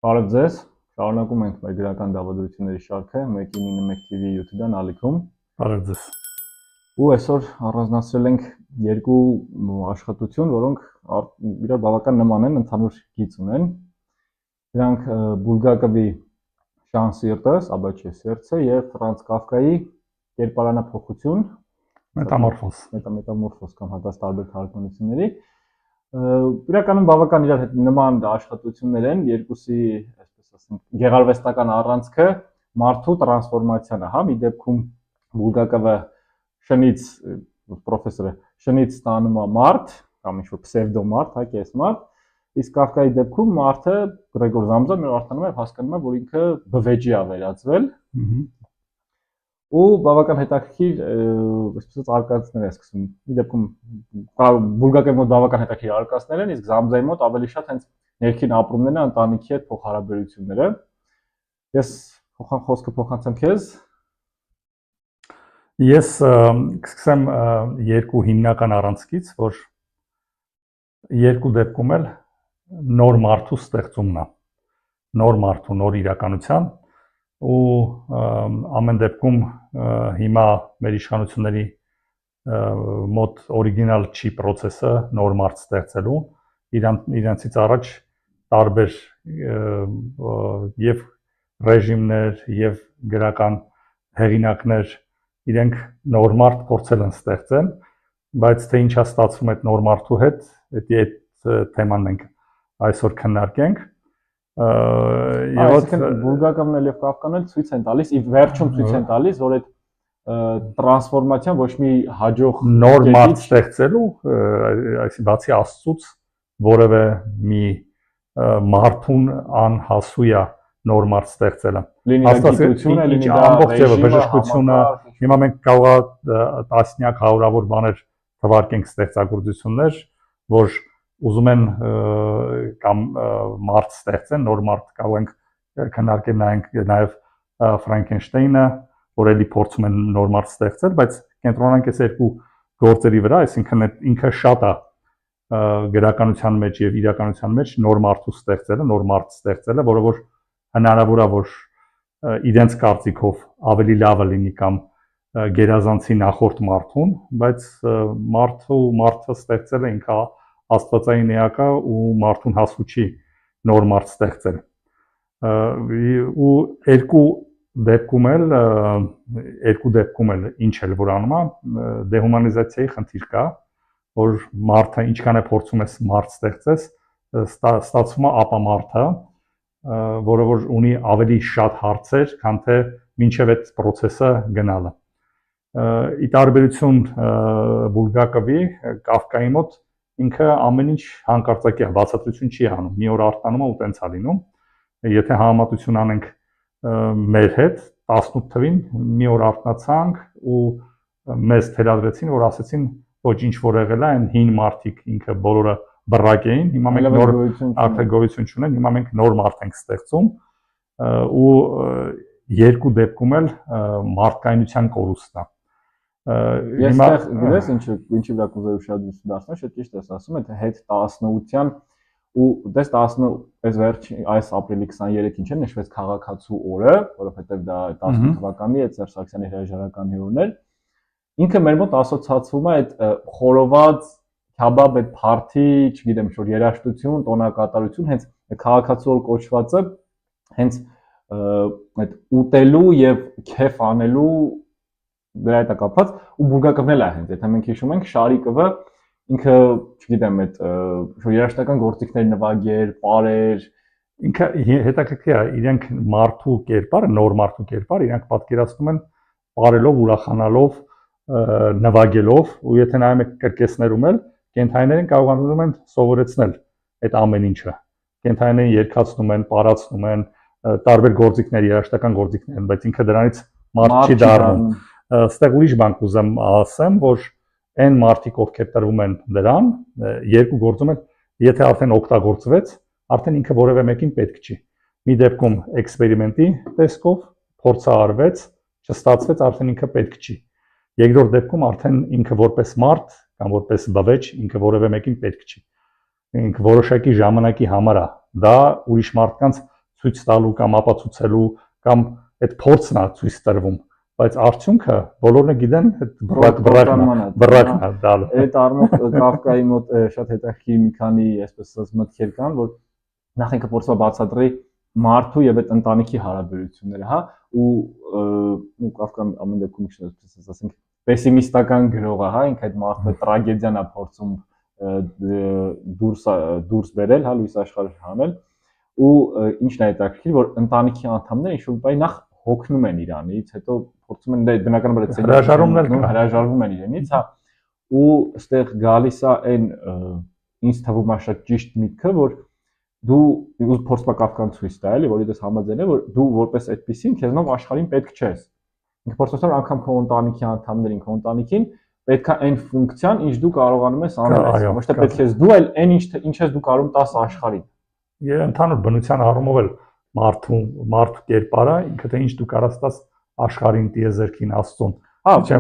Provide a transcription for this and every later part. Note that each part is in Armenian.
Բարև ձեզ, շարունակում ենք մեր գրական դավադրությունների շարքը 191 TV YouTube-դան ալիքում։ Բարև ձեզ։ Ու այսօր առանձնացրել ենք երկու աշխատություն, որոնք իրար բավական նման են, ընդհանուր գիծ ունեն։ Դրանք Բուլգակովի Շանսիրտը, Սաբաչի սերցը եւ Ֆրանց Կաֆկայի Կերպարանափոխություն, Մետամորֆոզ կամ հատած տարբեր թարգմանությունների։ Իրականում բավական իրար հետ նման աշխատություններ են, երկուսի, այսպես ասենք, գեղարվեստական առանցքը մարդու տրանսֆորմացիան է, հա, մի դեպքում Բուլգակովը շնից պրոֆեսորը շնից ստանում է մարդ, կամ ինչ-որ պսևդոմարդ, հա, կեսմարդ, իսկ Կաֆկայի դեպքում մարդը Գրեգոր Զամզան մեր արտանում է հասկանում է, որ ինքը բվեջի է վերածվել։ Ու բավական հետաքրքիր, այսպես արկածներ է սկսում։ Մի դեպքում Բուլգակովի մոտ բավական հետաքրքիր արկածներ են, իսկ Զամզայի մոտ ավելի շատ հենց ներքին ապրումներն են, ընտանիքի հետ փոխհարաբերությունները։ Ես խոսքը փոխանցեմ քեզ։ Ես կսկսեմ երկու հիմնական առանցքից, որ երկու դեպքում էլ նոր մարդու ստեղծումն է, նոր մարդու, նոր իրականության ու ամեն դեպքում հիմա մեր իշխանությունների մոտ օրիգինալ չի process-ը նոր մարդ ստեղծելու, իրենցից առաջ տարբեր եւ ռեժիմներ եւ գրական հեղինակներ իրենք նոր մարդ փորձել են ստեղծել, բայց թե ինչա ստացվում այդ նոր մարդու հետ, այդ թեման մենք այսօր քննարկենք։ Այսինքն Բուլգակովն եւ Կաֆկան էլ ցույց են տալիս, ի վերջում ցույց են տալիս, որ այդ տրանսֆորմացիան ոչ մի հաջող նոր մարդ ստեղծելու, այսինքն բացի Աստծուց որևէ մի մարդուն անհասու է նոր մարդ ստեղծելը։ Լինի լինի ամբողջ ձևը բժշկությունը, հիմա մենք կարող է տասնյակ հարյուրավոր բաներ թվարկենք ստեղծագործություններ, որ ուզում են կամ մարդ ստեղծեն, նոր մարդ կարող ենք քննարկել նաև Ֆրանկենշտեյնը, որ էլի փորձում են նոր մարդ ստեղծել, բայց կենտրոնանք այս երկու գործերի վրա, այսինքն ինքը շատ է գրականության մեջ եւ իրականության մեջ նոր մարդու ստեղծելը, նոր մարդ ստեղծելը, որը որ հնարավոր է որ իրենց կարծիքով ավելի լավը լինի կամ գերազանցի նախորդ մարդուն, բայց մարդը ստեղծելը ինքը աստվածային էակա ու մարդուն հասու չի նոր մարդ ստեղծել։ Ու երկու դեպքում էլ ինչ էլ որ անում է դեհումանիզացիայի խնդիր կա, որ մարդը ինչքան է փորձում ես մարդ ստեղծես, ստացվում է ապամարդ, որը որ ունի ավելի շատ հարցեր, քան թե մինչև այդ process-ը գնալը։ Ի տարբերություն Բուլգակովի, Կաֆկայի մոտ ինքը ամեն ինչ հանկարծակի բացատրություն չի անում, մի օր արտանում է ու տենց է լինում։ Եթե համեմատություն անենք մեր հետ 18 թվին մի օր արթնացանք ու մեզ թելադրեցին, որ ասեցին ոչ ինչ որ եղել է, այն հին մարդիկ ինքը բոլորը բռակ էին, հիմա մենք նոր արդեն գոյություն չունեն, հիմա մենք նոր մարդ ենք ստեղծում ու երկու դեպքում էլ մարդկայնության կորուստն է։ Ես գիտես ինչի վրա կուզեի ուշադրություն դարձնել, շատ ճիշտ ես ասում, այդ հետ 18-ության ու դες 10 այս վերջի այս ապրիլի 23 ինչ է նշվեց քաղաքացու օրը, որովհետև դա 18 թվականի այդ Սերժ Սարգսյանի հրաժարականի օրն էր։ Ինքը մեր մոտ ասոցացվում է այդ խորոված քաբաբ այդ փարթի, չգիտեմ, ինչ-որ երաժշտություն, տոնակատարություն, հենց քաղաքացու օր կոչվածը հենց այդ ուտելու եւ քեֆ անելու դրա հետ կապված ու Բուլգակովն էլ է հենց, եթե մենք հիշում ենք Շարիկովը ինքը, չգիտեմ, այդ երաժշտական գործիքներ նվագեր, պարեր, ինքը հետաքրքիր է, իրենք մարդու կերպարը, նոր մարդու կերպարը, իրենք պատկերացնում են պարելով, ուրախանալով, նվագելով, ու եթե նայում եք կրկեսներում էլ կենթայիներին կարողանում են սովորեցնել այդ ամեն ինչը։ Կենթայիներին երկացնում են, պարացնում են, տարբեր գործիքներ, երաժշտական գործիքներ են, բայց ինքը դրանից մարդ չի դառնում։ Ստեղ ուրիշ բան կուզեմ ասեմ, որ այն մարդիկ, ովքեր տրվում են դրան, երկու գործում են, եթե արդեն օգտագործվեց, արդեն ինքը որևէ մեկին պետք չի։ Մի դեպքում էքսպերիմենտի տեսքով փորձը արվեց, չստացվեց, արդեն ինքը պետք չի։ Երկրորդ դեպքում արդեն ինքը որպես մարդ կամ որպես բվեջ, ինքը որևէ մեկին պետք չի։ Ինքը որոշակի ժամանակի համար է։ Դա ուրիշ մարդկանց ցույց տալու կամ ապացուցելու կամ այդ փորձն է ցույց տրվում, բայց արդյունքը բոլորը գիտեն այդ բռակն է դալը։ Այդ առումով Կաֆկայի մոտ շատ հետաքրքիր մի քանի, այսպես ասած, մտքեր կան, որ նախ ինքը փորձում է բացատրի մարդու եւ այդ ընտանիքի հարաբերությունները, հա, ու Կաֆկան ամեն դեպքում ինչպես ասենք պեսիմիստական գրող է, հա, ինքը այդ մարդու տրագեդիան է փորձում դուրս բերել, հա, լույս աշխարհ հանել, ու ինչն է հետաքրքիր, որ ընտանիքի անդամները ինչ-որ բանի նախ հոգնում են իրանից, հետո փորձում են բնականաբար հրաժարվում են իրենից, հա, ու այստեղ գալիս է այն ինձ թվում է շատ ճիշտ միտքը, որ դու փորձում ես Կաֆկան ցույց տալ, էլի, որ դες համաձայն է, որ դու որպես այդպեսին քեզնով աշխարհին պետք չես։ Ինքը փորձում է անգամ քո ընտանիքի անդամներին, քո ընտանիքին պետք է այն ֆունկցիան, ինչ դու կարողանում ես անել, ոչ թե պետք է դու, այլ այն ինչ ես դու կարող տաս աշխարհին։ Եվ ընդհանուր բնության առումով էլ մարդու կերպարը, ինքը թե ինչ դու կարաս տաս աշխարհին, տիեզերքին, Աստծուն, չէ՞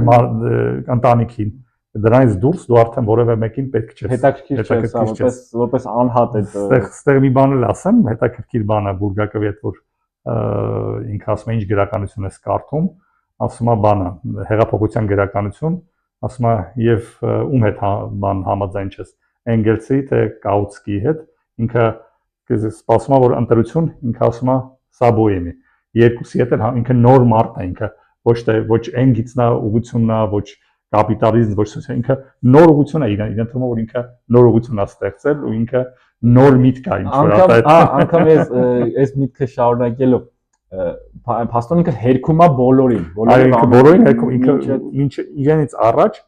ընտանիքին։ Դրանից դուրս դու արդեն որևէ մեկին պետք չես։ Հետաքրքիր չէ, սա որպես անհատ է։ Այստեղ մի բան էլ ասեմ, հետաքրքիր բան է Բուրգակովի հետ, որ ինքը ասում է ինչ գրականություն ես կարդում, ասում է բանը, հեղափոխության գրականություն, ասում է եւ ում հետ բան համաձայն չես, Էնգելսի թե Կաուտսկի հետ, ինքը սպասում է որ ընտրություն, ինքը ասում է Սաբոյեմի։ Երկուսի հետ էլ ինքը նոր մարդ է, ինքը ոչ Էնգիցն է, ուղղությունն է, ոչ կապիտալիզմ, ոչ սոցիալ, ինքը նոր ուղղություն է իրեն թվում որ ինքը նոր ուղղություն է ստեղծել ու ինքը նոր միտք է ինչ որ անգամ այս միտքը շարունակելով փաստորեն ինքը հերքում է բոլորին հերքում ինքը իրենից առաջ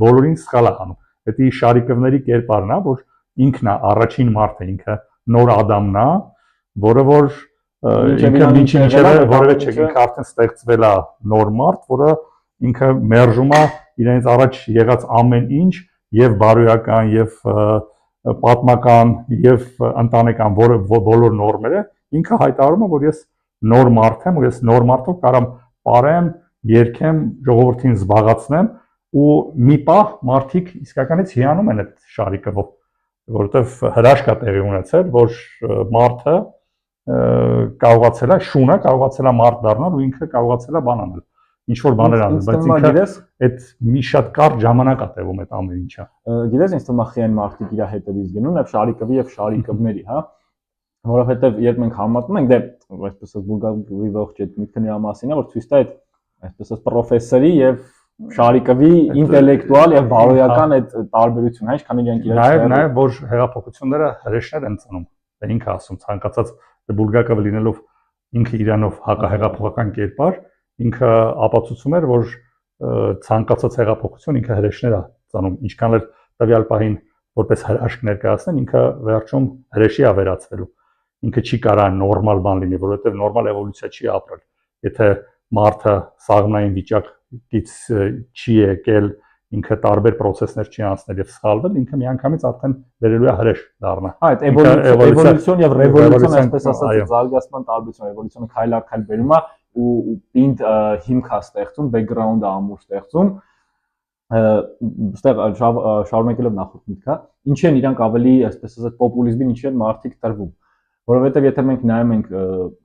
բոլորին սխալ է անում դա Շարիկովների կերպարն է որ ինքն է առաջին մարդը ինքը նոր Ադամն է որը որ ինքը մինչև որևէ չէ ինքը արդեն ստեղծվել է նոր մարդ որը ինքը մերժում է իրենից առաջ եղած ամեն ինչ եւ բարոյական եւ պատմական եւ ընտանեկան բոլոր նորմերը ինքը հայտարարում է որ ես նոր մարդ եմ ու ես նոր մարդով կարամ ապարեմ երգեմ ժողովրդին զբաղացնեմ ու մի պահ մարդիկ իսկականից հիանում են այդ շարիկով որովհետեւ հրաշք է տեղի ունեցել որ մարդը կարողացել է շունը կարողացել է մարդ դառնալ ու ինքը կարողացել է բան անել ինչ որ բաներ անել, բայց ինքը այդ մի շատ կարճ ժամանակ է տևում այդ ամեն ինչը։ Գիտես, ինձ թվում է խիան մարդիկ իր հետևից գնում, եւ Շարիկովի եւ Շարիկովների, հա, որովհետեւ երբ մենք համատում ենք, դե այսպես ասած Բուրգակովի ողջ այդ միտքը նրա մասին է, որ ցույց տա այդ այսպես ասած պրոֆեսորի եւ Շարիկովի ինտելեկտուալ եւ բարոյական այդ տարբերությունը, ինչքան իրենք իրար։ Նաեւ որ հեղափոխությունները հրեշներ են ծնում, դա ինքը ասում ցանկացած Բուրգակովը լինելով ինքը իրանով հակահեղափոխական կերպար ինքը ապացուցում էր, որ ցանկացած հեղափոխություն ինքը հրեշներ է ծանում, ինչքան էլ տվյալ պահին որպես հրաշք ներկայացնեն, ինքը վերջում հրեշի է վերածվելու։ Ինքը չի կարա նորմալ բան լինի, որովհետև նորմալ էվոլյուցիա չի ապրել։ Եթե մարդը սաղմնային վիճակից չի եկել, ինքը տարբեր process-ներ չի անցնել եւ սխալվել, ինքը միանգամից արդեն վերելու է հրեշ դառնա։ Այդ էվոլյուցիոն եւ ռևոլյուցիոն, այսպես ասած, զարգացման տարբերություն, էվոլյուցիոնը քայլ առ քայլ բերում է ու պինդ հիմք է ստեղծում, բեքգրաունդը ամուր ստեղծում, այստեղ շարունակելով նախորդ միտքը, ինչ են իրանք ավելի, այսպես ասած, պոպուլիզմին ինչ են մարդիկ տրվում, որովհետև եթե մենք նայում ենք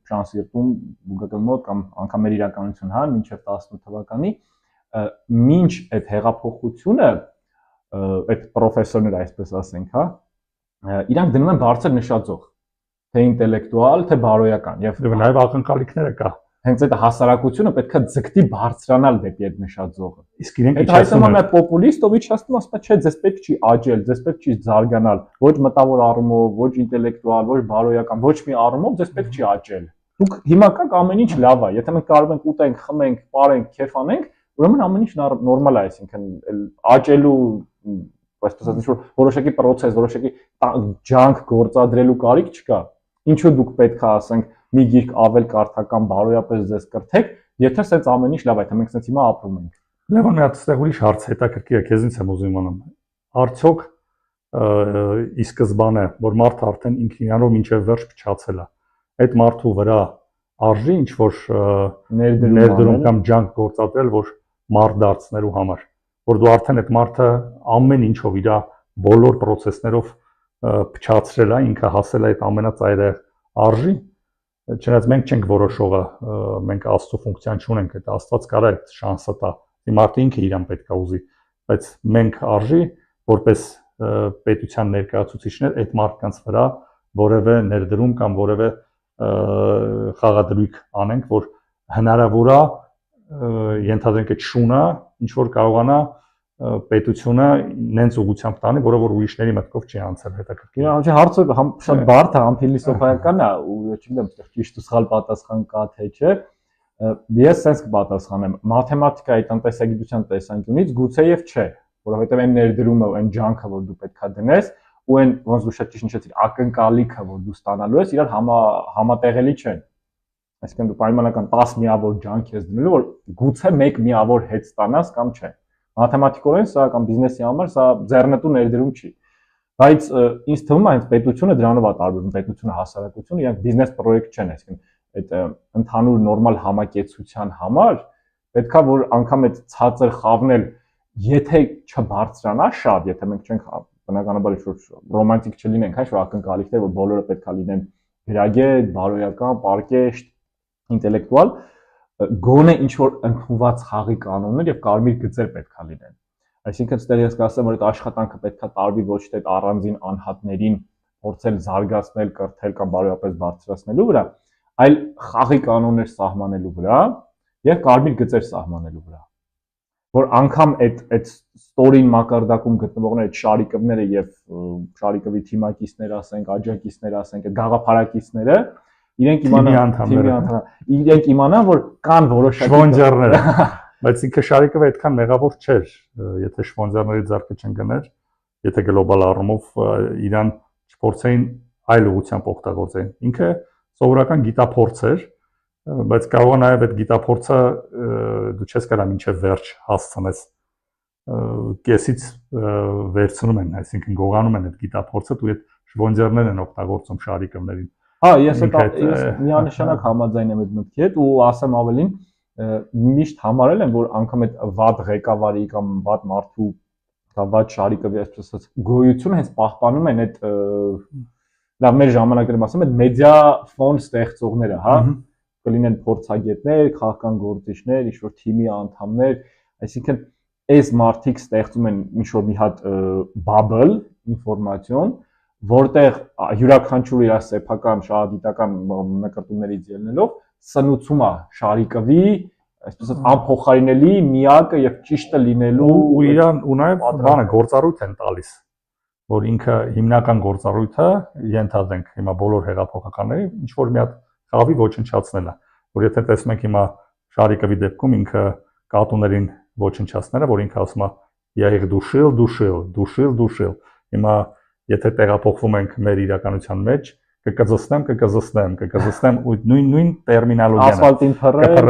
շանսիրտում Բուրգակովի մոտ կամ անգամ մեր իրականություն, հա, մինչև 18 թվականի, մինչ այդ հեղափոխությունը, այդ պրոֆեսորները, այսպես ասենք, հա, իրանք դնում են բարձր նշաձող, թե ինտելեկտուալ, թե բարոյական, եւ նաեւ ակնկալիքները կա հենց այդ հասարակությունը պետքա ձգտի բարձրանալ դեպի այդ նշաձողը։ Իսկ իրենք իջացնում են պոպուլիստ, ով իջացնում ասում է, չէ, ձեզ պետք չի աճել, ձեզ պետք չի զարգանալ, ոչ մտավոր առումով, ոչ ինտելեկտուալ, ոչ բարոյական, ոչ մի առումով ձեզ պետք չի աճել։ Դուք հիմա կաք ամեն ինչ լավ է, եթե մենք կարող ենք ուտենք, խմենք, ապարենք, քեֆանենք, ուրեմն ամեն ինչ նորմալ է, այսինքն աճելու, այսպես ասած, ինչ-որ որոշակի process, որոշակի ջանք գործադրելու կարիք չկա։ Ինչու դուք պետք է ասենք մի գիրք ավել կարդական բարոյապես ձեզ կրթեք, եթե սենց ամեն ինչ լավ է, թե մենք սենց հիմա ապրում ենք։ Լևոն, մի հատ ստեղ ուրիշ հարց հետաքրքիր է, քեզնից եմ ուզում իմանալ։ Արդյոք ի սկզբանե, որ մարդը արդեն ինքն իրանով մինչև վերջ փչացել է, այդ մարդու վրա արժի ինչ որ ներդրում կամ ջանք գործադրել, որ մարդ դարձնելու համար, որ դու արդեն այդ մարդը ամեն ինչով իր բոլոր process-ներով փչացրել է, ինքը հասել է այդ ամենածայրահեղ արժի, չնայած մենք չենք որոշողը, մենք Աստծո ֆունկցիան չունենք, այդ Աստված կարա այդ շանսը տա։ Մարդը ինքը իրան պետք է ուզի, բայց մենք արժի որպես պետության ներկայացուցիչներ այդ մարդկանց վրա որևէ ներդրում կամ որևէ խաղադրույք անենք, որ հնարավոր է ենթադրենք այդ շունը ինչ որ կարողանա պետությունը նենց ուղղությամբ տանի, որը որ ուրիշների մտքով չի անցել հետաքրքիր։ Իհարկե հարցը շատ բարդ է, համ փիլիսոփայական է ու չգիտեմ, այդտեղ ճիշտ ու սխալ պատասխան կա թե չէ։ Ես sense կպատասխանեմ, մաթեմատիկայի տնտեսագիտության տեսանկյունից գուցեև չէ, որովհետև այն ներդրումը, այն ջանքը, որ դու պետքա դնես, ու այն ոնց դու շատ ճիշտ նշեցիր, ակնկալիքը, որ դու ստանալու ես, իրար համատեղելի չեն։ Այսինքն դու պայմանական 10 միավոր ջանք ես դնելու, որ գուցե 1 միավոր հետ ստանաս կամ չէ։ Մաթեմատիկորեն սա կամ բիզնեսի համար սա ձեռնտու ներդրում չի։ Բայց ինձ թվում է հենց պետությունը դրանով է տարբերվում, պետությունը հասարակությունը, իրանք բիզնես պրոյեկտ չեն, այսինքն այդ ընդհանուր նորմալ համակեցության համար պետքա որ անգամ այդ ցածր խավնել, եթե չբարձրանա շատ, եթե մենք չենք բնականաբար ինչ-որ ռոմանտիկ չլինենք, հա, ինչ-որ ակնկալիքներ, որ բոլորը պետքա լինեն գրագետ, բարոյական, պարկեշտ, ինտելեկտուալ, գոնե ինչ-որ ընդունված խաղի կանոններ եւ կարմիր գծեր պետքա լինեն։ Այսինքն ստեղ ես կասեմ, որ այդ աշխատանքը պետքա տարվի ոչ թե առանձին անհատներին փորձել զարգացնել, կրթել կամ բարոյապես բարձրացնելու վրա, այլ խաղի կանոններ սահմանելու վրա եւ կարմիր գծեր սահմանելու վրա, որ անգամ այդ ստորին մակարդակում գտնվողներ, այդ շարիկովները եւ շարիկովի թիմակիցներ ասենք, աջակիցներ ասենք, այդ գաղափարակիցները իրենք իրենք իմանան, որ կան որոշակի շվոնջերները, բայց ինքը Շարիկովը այդքան մեղավոր չէր, եթե շվոնջերների ձեռքը չընկներ, եթե գլոբալ առումով իրան չփորձեին այլ ուղղությամբ օգտագործեին։ Ինքը սովորական գիտափորձ էր, բայց կարող է նաև այդ գիտափորձը դու չես կարող մինչև վերջ հասցնես, կեսից վերցնում են, այսինքն գողանում են այդ գիտափորձը, ու այդ շվոնջերներն են օգտագործում Շարիկովներին։ Հա, ես միանշանակ համաձայն եմ այդ մտքի հետ ու ասեմ ավելին, միշտ համարել եմ, որ անգամ այդ վատ ղեկավարի կամ վատ մարդու կամ վատ Շարիկովի այսպես ասած գոյությունը հենց պահպանում են այդ լավ մեր ժամանակներում ասեմ այդ մեդիա ֆոն ստեղծողները, հա, կլինեն փորձագետներ, քաղաքական գործիչներ, ինչ-որ թիմի անդամներ, այսինքն այս մարդիկ ստեղծում են ինչ-որ մի հատ բաբլ ինֆորմացիոն, որտեղ յուրաքանչյուր իր սեփական շահադիտական նկարտումներից ելնելով սնուցում է Շարիկովի, այսպես ասած անփոխարինելի միակը եւ ճիշտը լինելու ու իրան ու նաեւ բանը գործառույթ են տալիս, որ ինքը հիմնական գործառույթը ենթադրենք հիմա բոլոր հեղափոխականների ինչ որ մի հատ խավի ոչնչացնելը, որ եթե տեսնում եք հիմա Շարիկովի դեպքում ինքը կատուներին ոչնչացնելը, որ ինքը ասում է я их душил, հիմա եթե տեղափոխվում ենք մեր իրականության մեջ, կկզստեմ ու նույն տերմինոլոգիան է։ Ասֆալտին փռել,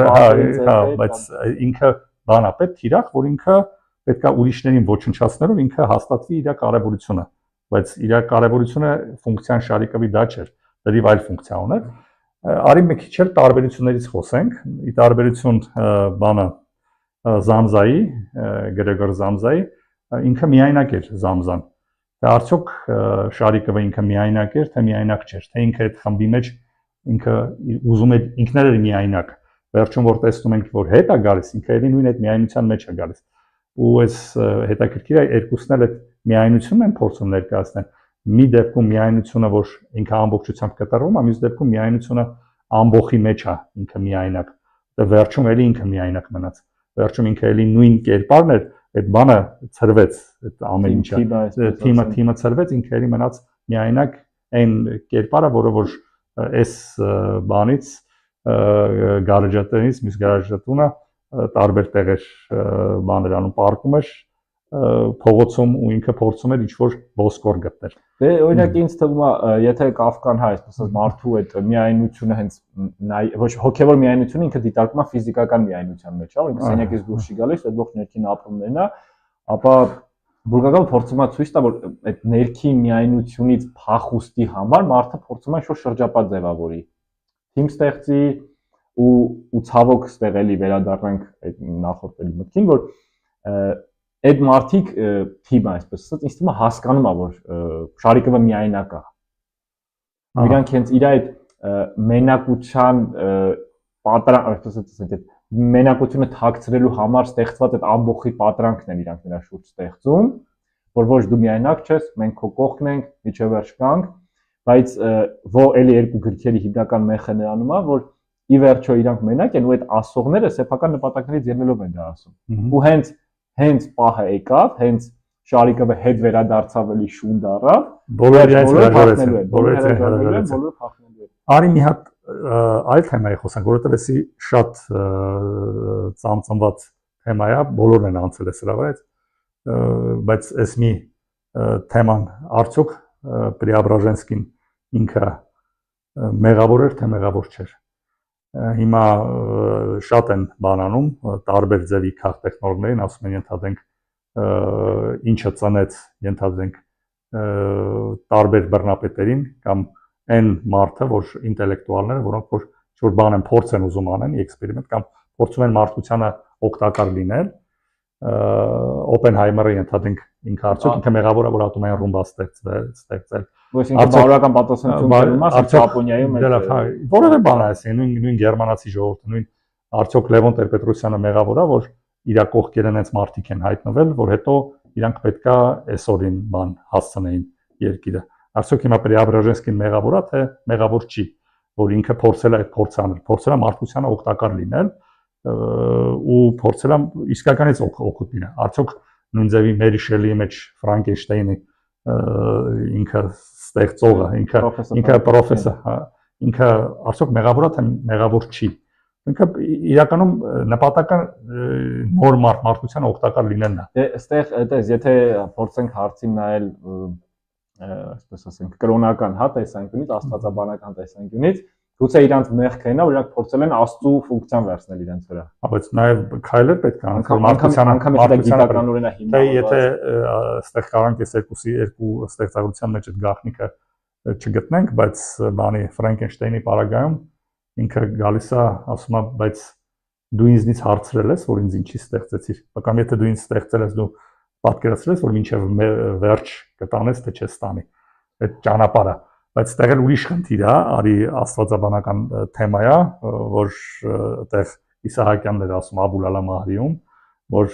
բայց ինքը բանա պետք թիրախ, որ ինքը պետքա ուրիշներին ոչնչացնելով ինքը հաստատվի իր կարևորությունը, բայց իր կարևորությունը ֆունկցիան Շարիկովի դա չէր, դեռ այլ ֆունկցիա ուներ։ Արի մի քիչ էլ տարբերություններից խոսենք։ Ի տարբերություն բանը Զամզայի, Գրեգոր Զամզայի, ինքը միայնակ էր Զամզան։ Թե արդյոք Շարիկովը ինքը միայնակ էր, թե միայնակ չէր, թե ինքը այդ խմբի մեջ ինքը ուզում էր ինքներ էր միայնակ։ Վերջում որ տեսնում ենք, որ հետ է գալիս, ինքը էլի նույն այդ միայնության մեջ է գալիս։ Ու այս հետաքրքիր է երկուսն էլ այդ միայնությունն են փորձում ներկայացնել։ Մի դեպքում միայնությունը, որ ինքը ամբողջությամբ կտրվում է, մյուս դեպքում միայնությունը ամբողջի մեջ է, ինքը միայնակ։ Դե վերջում էլի ինքը միայնակ մնաց։ Վերջում ինքը էլի նույն կերպարն էր, այդ բանը ծրվեց, այդ ամեն ինչը։ Թիմը ծրվեց, ինքը էլի մնաց միայնակ այն կերպարը, որը որ այս բանից գարեջատներից մյուս գարեջատունը տարբեր տեղեր բաներ անում, պարկում էր փողոցում ու ինքը փորձում էր ինչ-որ ոսկոր գտնել։ Դե օրինակ ինձ թվում է, եթե Կավկան հայ, այսպես ասած մարդու այդ միայնությունը հենց ոչ հոգևոր միայնությունը ինքը դիտարկում է ֆիզիկական միայնության մեջ, հա, ինքը սենյակից դուրս չի գալիս, այդ ողջ ներքին ապրումներն է, ապա բուրգակալը փորձում է ցույց տա, որ այդ ներքին միայնությունից փախուստի համար մարդը փորձում է ինչ-որ շրջապատ ձևավորի, թիմ ստեղծի ու ցավոք ստեղ էլի վերադառնանք այդ նախորդելի մտքին, որ այդ մարդիկ թիմը այսպես ասած ինձ թվում է հասկանում է, որ Շարիկովը միայնակ է։ Իրանք հենց իր այդ մենակության մենակությունը թաքցրելու համար ստեղծված այդ ամբողջի պատրանքն են իրանք նրա շուրջ ստեղծում, որ ոչ դու միայնակ չես, մենք քո կողքն ենք, միջև վերջ կանք, բայց էլի երկու գրքերի հիմնական մեխը նրանում է, որ ի վերջո իրանք մենակ են ու այդ ասողները սեփական նպատակներից ելնելով են դա ասում։ Ու հենց պահը եկավ, հենց Շարիկովը հետ վերադարձավ էլի շունդ առավ, բոլորը փախնելու են։ Արի մի հատ այլ թեմայի խոսանք, որովհետև էսի շատ ծամծամված թեմա է, բոլորն են անցել է սրա վրայից, բայց էս մի թեման արդյոք Преображенскին ինքը մեղավոր էր, թե մեղավոր չէր։ Հիմա շատ են բանանում տարբեր ձևի քաղտեխնոլոգներին, ասում են ենթադրենք ինչը ծնեց, ենթադրենք տարբեր բռնապետերին կամ այն մարդը, որ ինտելեկտուալները, որոնք որ բան են փորձ են ուզում անեն, էքսպերիմենտ կամ փորձում են մարդկությանը օգտակար լինել, Օպենհայմերը ենթադրենք ինքը արդյոք ինքը մեղավոր է, որ ատոմային ռումբ ստեղծել։ Այսինքն բարոյական պատասխանատվություն կերում է Ճապոնիայում որևէ բան է, այսինքն նույն գերմանացի ժողովուրդը, նույն արդյոք Լևոն Տեր-Պետրոսյանը մեղավոր է, որ իր կողքերն այնց մարդիկ են հայտնվել, որ հետո իրանք պետքա այսօրին բան հասցնեին երկիրը։ Արդյոք հիմա Преображенскին մեղավոր է, թե մեղավոր չի, որ ինքը փորձել է այդ փորձը անել, փորձել է մարդկությանը օգտակար լինել ու փորձել է իսկականից օգուտ լինել։ Արդյոք նույն ձևի Մերի Շելիի մեջ Ֆրանկենշտեյնի ինքը ստեղծողը, ինքը պրոֆեսոր, ինքը արդյոք մեղավոր է, թե մեղավոր չի։ Ինքը իրականում նպատակը նոր մարդկությանը օգտակար լինելն է։ Դե այստեղ այդպես եթե փորձենք հարցին նայել, այսպես ասենք, կրոնական տեսանկյունից, աստվածաբանական տեսանկյունից, գուցե իրանց մեղքը այնա, որ իրանք փորձել են Աստծո ֆունկցիան վերցնել իրենց վրա։ Բայց նաև քայլեր պետք է անեն մարդկության գիտականորեն է հիմնավորված։ Եթե այստեղ կարանք այս երկու ստեղծագործության մեջ այդ գաղտնիքը չգտնենք, բայց բանի Ֆրանկենշտեյնի պարագայում ինքը գալիս է, ասում է, բայց դու ինձնից հարցրել ես, որ ինձ ինչի ստեղծեցիր։ Կամ եթե դու ինձ ստեղծել ես, դու պատկերացրել ես, որ մինչև վերջ կտանես, թե չես տանի։ Այդ ճանապարհը, բայց այդտեղ էլ ուրիշ խնդիր է, արի աստվածաբանական թեմա է, որ այդտեղ Իսահակյանն էր ասում Աբուլ Ալա Մահրիում, որ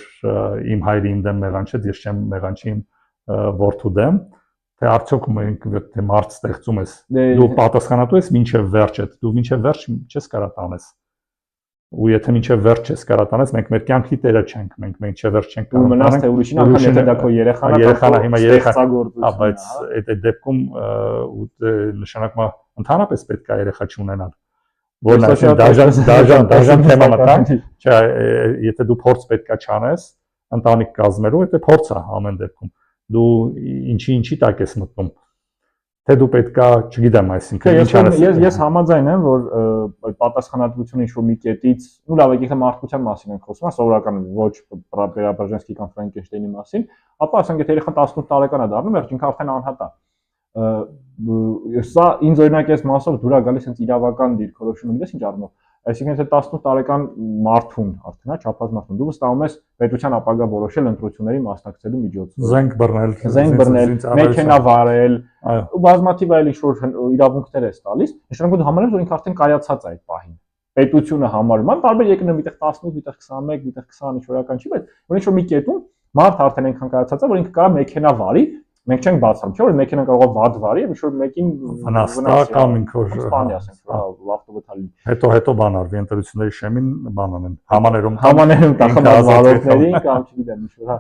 իմ հայրի իմ դեմ մեղանչեց, ես չեմ մեղանչի իմ որդու դեմ, թե արդյոք մենք թե մարդ ստեղծում ես, դու պատասխանատու ես մինչև վերջ, դու մինչև վերջ չես կարող տանես։ Ու եթե մինչև վերջ չես կարող տանես, մենք մեր կյանքի տերը չենք, մենք մինչև վերջ չենք կարող տանենք։ Ու մնաց թե ուրիշին անգամ եթե դա քո երեխան հիմա երեխա, բայց այդ դեպքում նշանակում է ընդհանրապես պետք է երեխա չունենալ։ Որն է դաժան թեմա մտանք, չէ, եթե դու փորձ պետք է չանես, ընտանիք կազմելու, դա փորձ է ամեն դեպքում։ Դու ինչի տակ ես մտնում, թե դու պետքա, չգիտեմ, այսինքն ինչ անես։ Ես համաձայն եմ, որ պատասխանատվությունը ինչ-որ մի կետից, ու լավ, եթե մարդկության մասին ենք խոսում, սովորական ոչ Преображенский կամ Ֆրանկենշտեյնի մասին, ապա ասենք եթե երեխան 18 տարեկան է դառնում, վերջ ինքը արդեն անհատ է։ Սա ինձ օրինակ այս մասով դուր է գալիս հենց իրավական դիրքորոշումը, գիտես ինչ առնով։ Այսինքն եթե 18 տարեկան մարդուն արդեն չափած մարդուն դու վստահում ես պետության ապագա որոշել ընտրությունների մասնակցելու միջոցով։ Զենք բռնել, մեքենա վարել, ու բազմաթիվ այլ ինչ-որ իրավունքներ ես տալիս, նշանակում է համարել, որ ինքը արդեն կայացած է այդ պահին։ Պետությունը համարում է, տարբեր երկրներում միտեղ 18, միտեղ 21, միտեղ 20 ինչ-որական չի, բայց որ ինչ-որ մի կետում մարդ արդեն այնքան կայացած է, որ ինքը կարող է մեքենա վարի, մենք չենք բացառում, չէ՞ որ մեքենան կարող է վատ վարի, եւ ինչ-որ մեկին վնասի կամ ինքոր սպանի ասենք, ավտոբոթալի։ Հետո բան արվի ընտրությունների շեմին բան անեն, համաներում տախմած վարորդներին կամ չգիտեմ ինչ-որ, հա։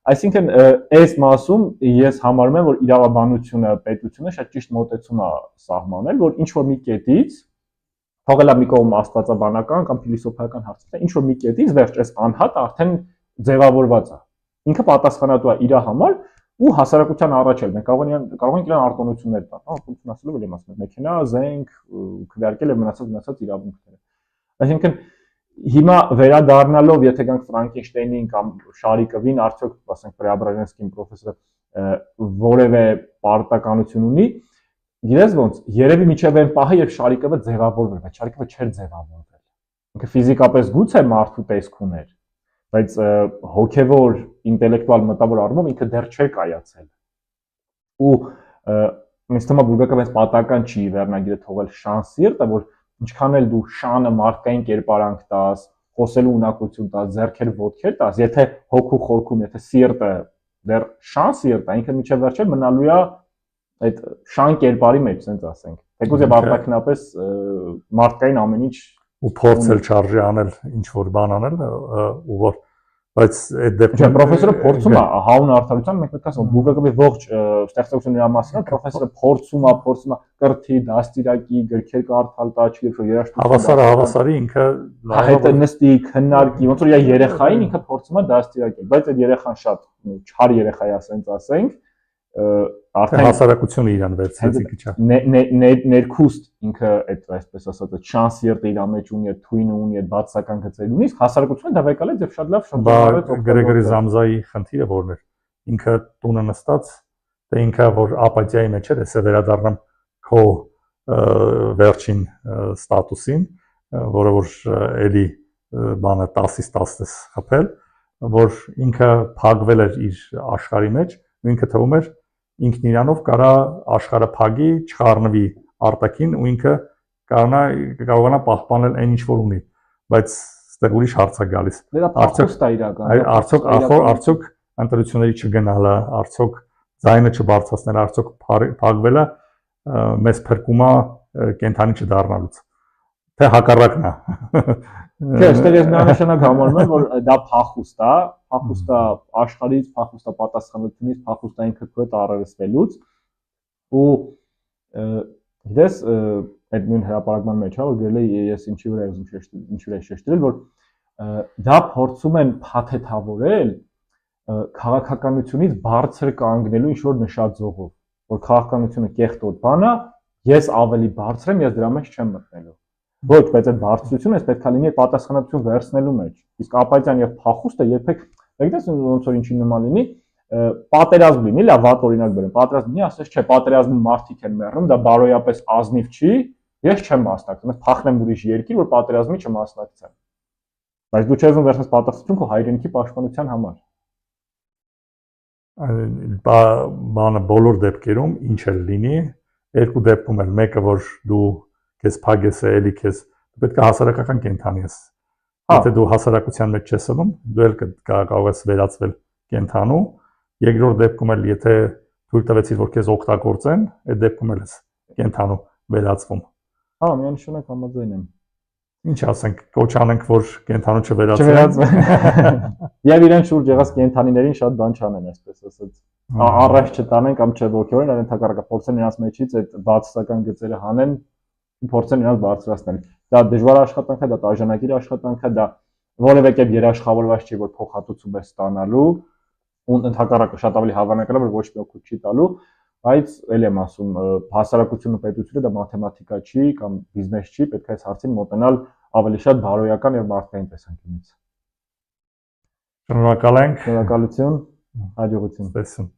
Այսինքն այս մասում ես համարում եմ, որ իրավաբանությունը, պետությունը շատ ճիշտ մոտեցում է սահմանել, որ ինչ-որ մի կետից թողել է մի կողմ աստվածաբանական կամ ֆիլիսոփայական հարցը, ինչ-որ մի կետից վերջ այս անհատը արդեն ձևավորված է։ Ինքը պատասխանատու է իր համար ու հասարակության առաջ էլ մենք կարող ենք իրան արտոնություններ տալ, արտոնություն ասելով էլ եմ ասում, մեքենա, զենք, քվեարկել եւ մնացած իրավունքները։ Այսինքն հիմա վերադառնալով, եթե գանք Ֆրանկենշտեյնին կամ Շարիկովին, արդյոք ասենք Преображенскին պրոֆեսորը որևէ պարտականություն ունի, գիտես ոնց, երևի միջև այն պահը, երբ Շարիկովը ձևավորվել, բայց Շարիկովը չէր ձևավորվել։ Ինքը ֆիզիկապես գուցե մարդու տեսք ուներ, բայց հոգևոր, ինտելեկտուալ մտավոր առումով ինքը դեռ չէր կայացել։ Ու ինձ թվում է բուրգակը մեծ պատական չի վերնագիրը թողել շան սիրտը, որ ինչքան էլ դու շանը մարդկային կերպարանք տաս, խոսելու ունակություն տաս, ձեռքեր ոտքեր տաս, եթե հոգու խորքում, եթե սիրտը դեռ շան սիրտ է, ինքը միջև վերջը մնալու է այդ շան կերպարի մեջ, ասենք ասենք։ Թեկուզ եւ արտաքնապես մարդկային ամեն ինչ ու փորձել չարժի անել ինչ որ բան անել ու որ բայց այդ դեպքում պրոֆեսորը փորձում է հանուն արդարության մենք պետք է ասենք բուրգակի ողջ ստեղծագործության իր մասին պրոֆեսորը փորձում է կրթի դաստիարակի գրքեր կարդալ տաճի եւ երաժշտություն հավասարի ինքը հետո նստի քննարկի ոնց որ իր երեխային ինքը փորձում է դաստիարակել բայց այդ երեխան շատ չար երեխա է ասենք արդեն հասարակությունը իրան վերցրեցի քիչ ներքուստ ինքը այդ այսպես ասած այդ շանս երթը իր մեջ ունի, այդ թույնը ունի, այդ բացական գծեր ունի, հասարակությունը դա վեկալեց եւ շատ լավ շրջանառեց Գրեգորի Զամզայի խնդիրը որն էր ինքը տունը նստած դե ինքը որ ապաթիայի մեջ էր, էսե վերադառնամ քո վերջին ստատուսին, որը որ էլի բանը 10-ից 10 խփել, որ ինքը փակվել էր իր աշխարհի մեջ, ու ինքը թվում էր ինքն իրանով կարա աշխարհը փագի, չխառնվի արտաքին ու ինքը կարողանա պահպանել այն ինչ որ ունի, բայց այստեղ ուրիշ հարց է գալիս։ Արդյոք ընտրությունների չգնալը, արդյոք ձայնը չբարձրացնելը, արդյոք փակվելը մեզ փրկում է կենթանի չդառնալուց։ Թե հակառակն է։ Չէ, այստեղ ես միանշանակ համարում եմ, որ դա փախուստ է աշխարհից, փախուստ է պատասխանատվությունից, փախուստ է ինքը քո հետ առերեսվելուց ու գիտես այդ նույն հրապարակման մեջ որ գրել է ես ինչի վրա եմ շեշտել, որ դա փորձում են փաթեթավորել քաղաքականությունից բարձր կանգնելու ինչ որ նշաձողով, որ քաղաքականությունը կեղտոտ բան է, ես ավելի բարձր եմ, ես դրա մեջ չեմ մտնելու։ Ոչ, բայց այդ բարձրությունը ես պետք է լինի պատասխանատվություն վերցնելու մեջ։ Իսկ ապաթիան եւ փախուստը երբեք, գիտես ոնց որ ինչի նման լինի, պատերազմ լինի, լավ վատ օրինակ բերեմ, պատերազմ լինի, ասես չէ, պատերազմում մարդիկ են մեռնում, դա բարոյապես ազնիվ չի, ես չեմ մասնակցում, ես փախնեմ ուրիշ երկիր, որ պատերազմի չմասնակցեմ։ Բայց դու չես վերցնես պատասխանատվություն քո հայրենիքի պաշտպանության համար։ Բանը բոլոր դեպքերում ինչ էլ լինի, երկու դեպքում էլ մեկը որ դու քեզ փագես է, էլի քեզ պետք է հասարակական կենթանի ես։ Եթե դու հասարակության մեջ չես ըլում, դու էլ կարող ես վերածվել կենթանու։ Երկրորդ դեպքում էլ եթե թույլ տվեցիր, որ քեզ օգտագործեն, այդ դեպքում էլ ես կենթանու վերածվում։ Միանշանակ համաձայն եմ։ Ինչ ասենք, կոչ անենք, որ կենթանու չվերածվեն։ Եվ իրեն շուրջ եղած կենթանիներին շատ բան չանեն, այսպես ասած։ Առաջ չտանեն կամ չողոքորեն, այլ ընդհակառակը փորձեն նրանց մեջից այդ բացասական գծերը հանեն ու փորձեն նրանց բարձրացնել։ Դա դժվար աշխատանք է, դա տաժանակիր աշխատանք է, դա որևէ կերպ երաշխավորված չի, որ փոխհատուցում է ստանալու, ու ընդհակառակը շատ ավելի հավանական է, որ ոչ մի օգուտ չի տալու, բայց ել եմ ասում, հասարակությունը պետությունը դա մաթեմատիկա չի կամ բիզնես չի, պետք է այս հարցին մոտենալ ավելի շատ բարոյական եւ մարդկային տեսանկյունից։ Շնորհակալ ենք։ Շնորհակալություն, հաջողություն։ Տեսում։